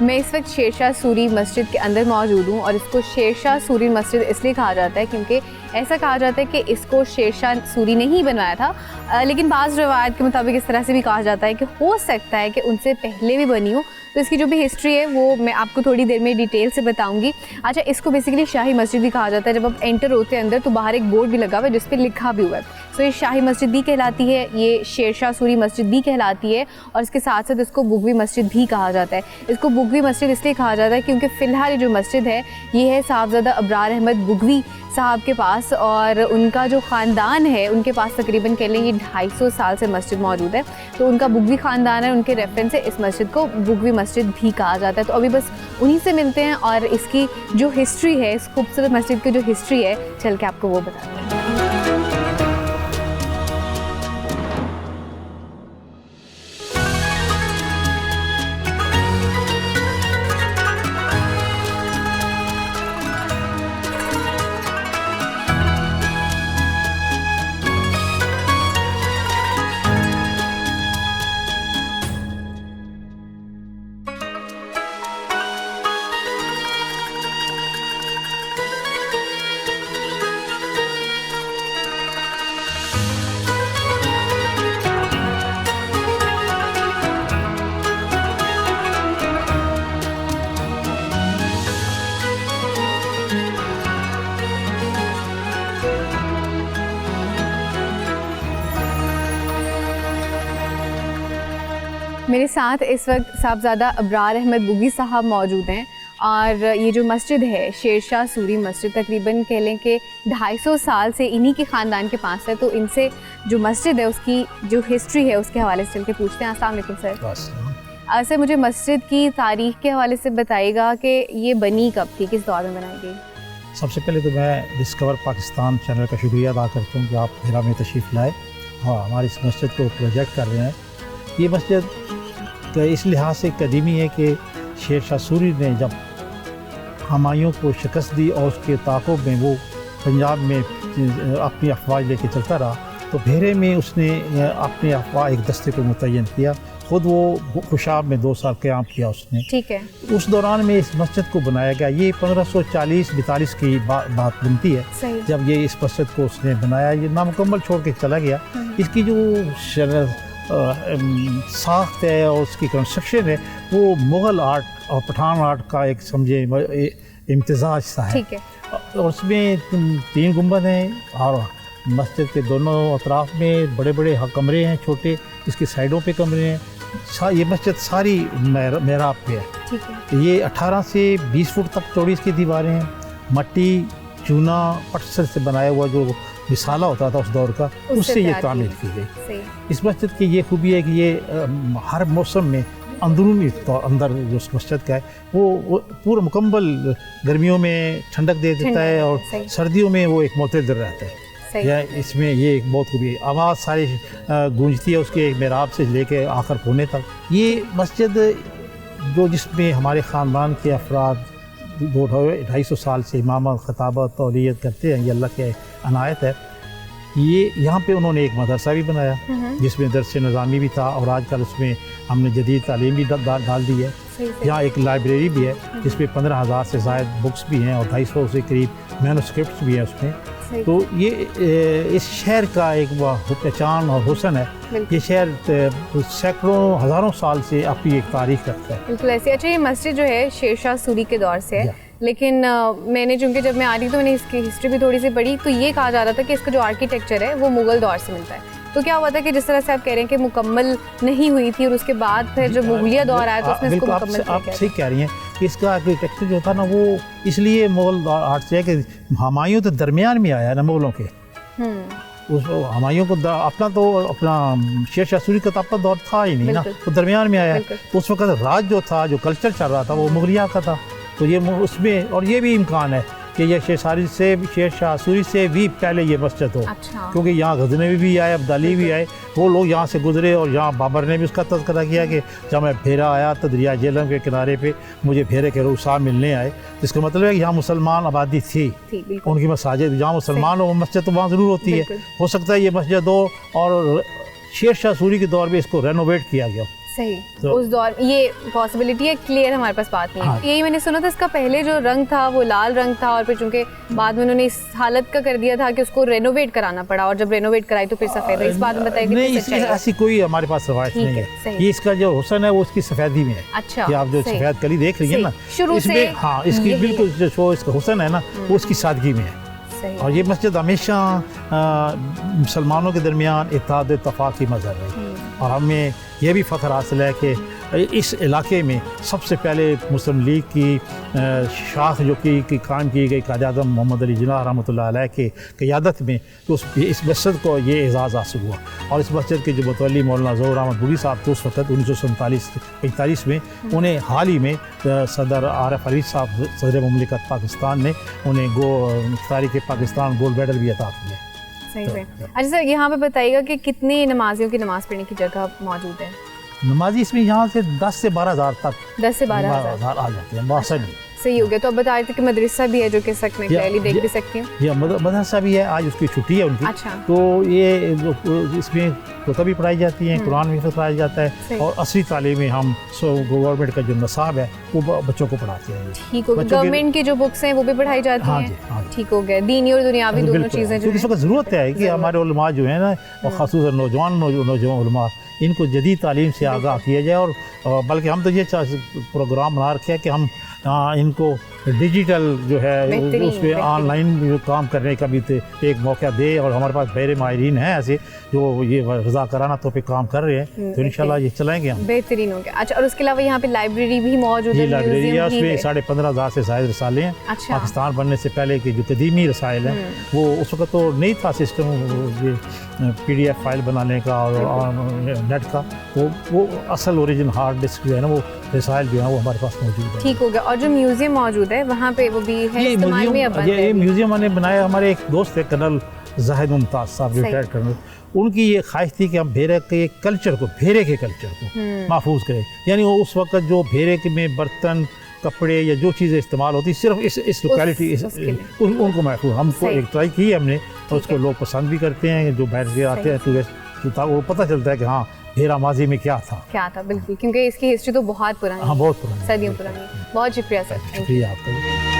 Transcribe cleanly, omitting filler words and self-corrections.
मैं इस वक्त शेरशाह सूरी मस्जिद के अंदर मौजूद हूँ और इसको शेरशाह सूरी मस्जिद इसलिए कहा जाता है क्योंकि ऐसा कहा जाता है कि इसको शेरशाह सूरी ने ही बनवाया था, लेकिन बाज़ रवायत के मुताबिक इस तरह से भी कहा जाता है कि हो सकता है कि उनसे पहले भी बनी हो। तो इसकी जो भी हिस्ट्री है वो मैं आपको थोड़ी देर में डिटेल से बताऊंगी। अच्छा, इसको बेसिकली शाही मस्जिद भी कहा जाता है। जब आप एंटर होते हैं अंदर तो बाहर एक बोर्ड भी लगा हुआ है जिस पर लिखा भी हुआ है। तो ये शाही मस्जिद भी कहलाती है, ये शेरशाह सूरी मस्जिद भी कहलाती है और इसके साथ साथ इसको बुगवी मस्जिद भी कहा जाता है। इसको बुगवी मस्जिद इसलिए कहा जाता है क्योंकि फ़िलहाल ये जो मस्जिद है ये है साहबजादा अबरार अहमद बुगवी साहब के पास, और उनका जो ख़ानदान है उनके पास तकरीबन कह लें ये 250 साल से मस्जिद मौजूद है। तो उनका बुगवी ख़ानदान है, उनके रेफरेंस से इस मस्जिद को बुगवी मस्जिद भी कहा जाता है। तो अभी बस उन्हीं से मिलते हैं और इसकी जो हिस्ट्री है, इस खूबसूरत मस्जिद की जो हिस्ट्री है, चल के आपको वो बताते हैं। मेरे साथ इस वक्त साहबजादा अबरार अहमद बुगवी साहब मौजूद हैं और ये जो मस्जिद है शेरशाह सूरी मस्जिद तकरीबन कह लें कि 250 साल से इन्हीं के ख़ानदान के पास है। तो इनसे जो मस्जिद है उसकी जो हिस्ट्री है उसके हवाले से चल के पूछते हैं। अस्सलाम वालेकुम सर। सर, मुझे मस्जिद की तारीख़ के हवाले से बताइएगा कि ये बनी कब थी, किस दौर में बनाई गई? सबसे पहले तो मैं डिस्कवर पाकिस्तान चैनल का शुक्रिया अदा करता हूँ कि आप हिरा में तशरीफ़ लाए और हमारी इस मस्जिद को प्रोजेक्ट कर रहे हैं। ये मस्जिद इस लिहाज से कदीमी है कि शेरशाह सूरी ने जब हमायूं को शिकस्त दी और उसके ताक़ुब में वो पंजाब में अपनी अफवाज लेके चलता रहा, तो भेरे में उसने अपने अफवाह एक दस्ते को मुतय्यन किया। ख़ुद वो खुशाब में 2 साल क़याम किया उसने। ठीक है। उस दौरान में इस मस्जिद को बनाया गया। ये 1540-42 की बात बनती है जब ये इस मस्जिद को उसने बनाया। ये नामुकम्मल छोड़ के चला गया। इसकी जो साख्त है और उसकी कंस्ट्रक्शन है वो मुग़ल आर्ट और पठान आर्ट का एक समझे इम्तिज़ाज सा है। ठीक है। और उसमें 3 गुंबद हैं और मस्जिद के दोनों अतराफ़ में बड़े बड़े कमरे हैं, छोटे इसकी साइडों पे कमरे हैं। ये मस्जिद सारी मेहराब पे है। ठीक है। ये 18 से 20 फुट तक चौड़ी इसकी दीवारें हैं। मट्टी चूना पत्थर से बनाया हुआ जो मिसाला होता था उस दौर का, उससे ये तामीर की गई। इस मस्जिद की ये खूबी है कि ये हर मौसम में अंदरूनी तौर अंदर जो उस मस्जिद का है वो पूरा मुकम्मल गर्मियों में ठंडक दे देता है और सर्दियों में वो एक मोतदर रहता है। या इसमें ये एक बहुत खूबी है। आवाज़ सारी गूंजती है उसके एक मेहराब से लेके आखिर कोने तक। ये मस्जिद जो जिसमें हमारे ख़ानदान के अफराद 250 साल से इमामत खताबत और नियत करते हैं, ये अल्लाह के अनायत है। ये यहाँ पे उन्होंने एक मदरसा भी बनाया जिसमें दर्स निज़ामी भी था और आजकल उसमें हमने जदीद तालीम भी डाल दी है। यहाँ एक लाइब्रेरी भी है जिसमें 15,000 से ज़ायद बुक्स भी हैं और 250 से करीब मैनुस्क्रिप्ट्स भी हैं उसमें। तो ये इस शहर का एक पहचान और हुस्न है। ये शहर सैकड़ों हज़ारों साल से अपनी एक तारीख रखता है। बिल्कुल ऐसे। अच्छा, ये मस्जिद जो है शेरशाह सूरी के दौर से है, लेकिन मैंने चूँकि जब मैं आ रही तो मैंने इसकी हिस्ट्री भी थोड़ी सी पढ़ी तो ये कहा जा रहा था कि इसका जो आर्किटेक्चर है वो मुग़ल दौर से मिलता है। तो क्या हुआ था कि जिस तरह से आप कह रहे हैं कि मुकम्मल नहीं हुई थी और उसके बाद फिर जब मुगलिया दौर आया तो उसने इसको मुकम्मल किया। आप सही कह रही हैं कि इसका आर्किटेक्चर जो था ना वो इसलिए मुग़ल आर्ट से है कि हमायूं तो दरमियान में आया ना मुग़लों के। उस हमायूं को अपना शेरशाह सूरी का तो अपना दौर था ही नहीं ना, वो दरमियान में आया। उस वक्त राज जो था, जो कल्चर चल रहा था वो मुग़लिया का था। तो ये उसमें और ये भी इम्कान है कि ये शेरशाह सूरी से भी पहले ये मस्जिद हो। अच्छा। क्योंकि यहाँ गज़नवी भी आए, अब्दाली भी आए, वो लोग यहाँ से गुजरे और यहाँ बाबर ने भी उसका तज़किरा किया कि जब मैं भेरा आया तो दरिया झेलम के किनारे पे मुझे भेरे के रूसा मिलने आए। इसका मतलब है कि यहाँ मुसलमान आबादी थी उनकी मसाजिद, जहाँ मुसलमान हो मस्जिद तो वहाँ ज़रूर होती है। हो सकता है ये मस्जिद हो और शेरशाह सूरी के दौर में इसको रेनोवेट किया गया। सही। तो- उस दौर ये पॉसिबिलिटी है, क्लियर हमारे पास बात नहीं है। हाँ। यही मैंने सुना था, इसका पहले जो रंग था वो लाल रंग था, और फिर चूंकि बाद में उन्होंने इस हालत का कर दिया था कि उसको रेनोवेट कराना पड़ा, और जब रेनोवेट कराई तो फिर सफेद है। इस बात में बताइए नहीं, कि इसकी ऐसी कोई हमारे पास रवायत ठीक नहीं है, है। सही। ये इसका जो हुस्न है वो उसकी सफेदी में है। अच्छा, कि आप जो सही। सफेद कली देख रही है ना, शुरू से इसमें हाँ, इसकी यही बिल्कुल जो इसका हुस्न है ना वो उसकी सादगी में है। सही। और ये मस्जिद हमेशा मुसलमानों के दरमियान इत्तेहाद इत्तफाक की मज़हर रही, और हमें यह भी फ़ख्र हासिल है कि इस इलाके में सबसे पहले मुस्लिम लीग की शाख जो कि कायम की गई कायद आज़म मोहम्मद अली जिन्नाह रहमतुल्लाह अलैह के क़यादत में, तो इस मस्जिद को ये एज़ाज़ हासिल हुआ। और इस मस्जिद के जो मुतवल्ली मौलाना ज़ोहर अहमद बुरी साहब थे उस वक्त 1947-45 में, उन्हें हाल ही में सदर आरिफ अली साहब सदर मुमलिकत पाकिस्तान ने उन्हें तारीख़ पाकिस्तान गोल्ड मेडल भी अता किया। सही है। अच्छा सर, यहाँ पे बताइएगा कि कितने नमाजियों की नमाज़ पढ़ने की जगह मौजूद है? नमाजी इसमें यहाँ से 10 से 12 हज़ार तक 10 से 12 हज़ार आ जाते हैं मौसम। सही हो गया। तो अब बता रहे थे कि मदरसा भी है जो कि सक में क्लियरली देख भी सकती हूँ। ये मदरसा भी है, आज उसकी छुट्टी है उनकी। अच्छा। तो ये इसमें कुतुब भी पढ़ाई जाती हैं, कुरान भी पढ़ाया जाता है, और असली तालीम में हम गवर्नमेंट का जो नसाब है वो बच्चों को पढ़ाते हैं। ठीक हो गया। गवर्नमेंट की जो बुक्स हैं वो भी पढ़ाई जाती हाँ हैं? जी, हाँ जी। ठीक हो गया। दीनी और दुनियावी दोनों चीज़ें जो इस वक्त ज़रूरत है कि हमारे उलमा जो है ना, और ख़ासतौर नौजवान उलमा, इनको जदीद तालीम से आगाह किया जाए। और बल्कि हम तो ये प्रोग्राम बना रखे हैं कि हम इनको डिजिटल जो है उसमें ऑनलाइन जो काम करने का भी एक मौका दे, और हमारे पास बड़े माहिरीन हैं ऐसे जो ये रज़ा कराना तो पे काम कर रहे हैं, तो इंशाल्लाह ये चलाएंगे हम। बेहतरीन हो गया। अच्छा, और उसके अलावा यहाँ पे लाइब्रेरी भी मौजूद है? लाइब्रेरी है, उसमें 15,500 से ज़ायद रसाले हैं। अच्छा। पाकिस्तान बनने से पहले के जो कदीमी रसायल हैं वो उस वक्त तो नहीं था सिस्टम ये PDF फाइल बनाने का और नेट का, वो असल ओरिजिन हार्ड डिस्क जो है ना वो रसायल जो है वो हमारे पास मौजूद है। ठीक हो गया। और जो म्यूजियम मौजूद है वहाँ पे वो भी है इस्तेमाल में? ये म्यूजियम मैंने बनाया, हमारे एक दोस्त है कर्नल जाहिद मुमताज़ साहब, रिटायर्ड कर्नल, उनकी ये ख्वाहिश थी कि हम भेरे के कल्चर को महफूज करें। यानी वो उस वक्त जो भेरे में बर्तन, कपड़े या जो चीज़ें इस्तेमाल होती सिर्फ इस लोकेलिटी उनको महफूज, हमको एक ट्राई की हमने, और उसको लोग पसंद भी करते हैं। जो बाहर से आते हैं टूरिस्ट, वो पता चलता है कि हाँ भेरा माजी में क्या था। बिल्कुल, क्योंकि इसकी हिस्ट्री तो बहुत पुरानी है। हाँ, बहुत पुरानी, सदियों पुरानी। बहुत शुक्रिया सर। शुक्रिया आपका।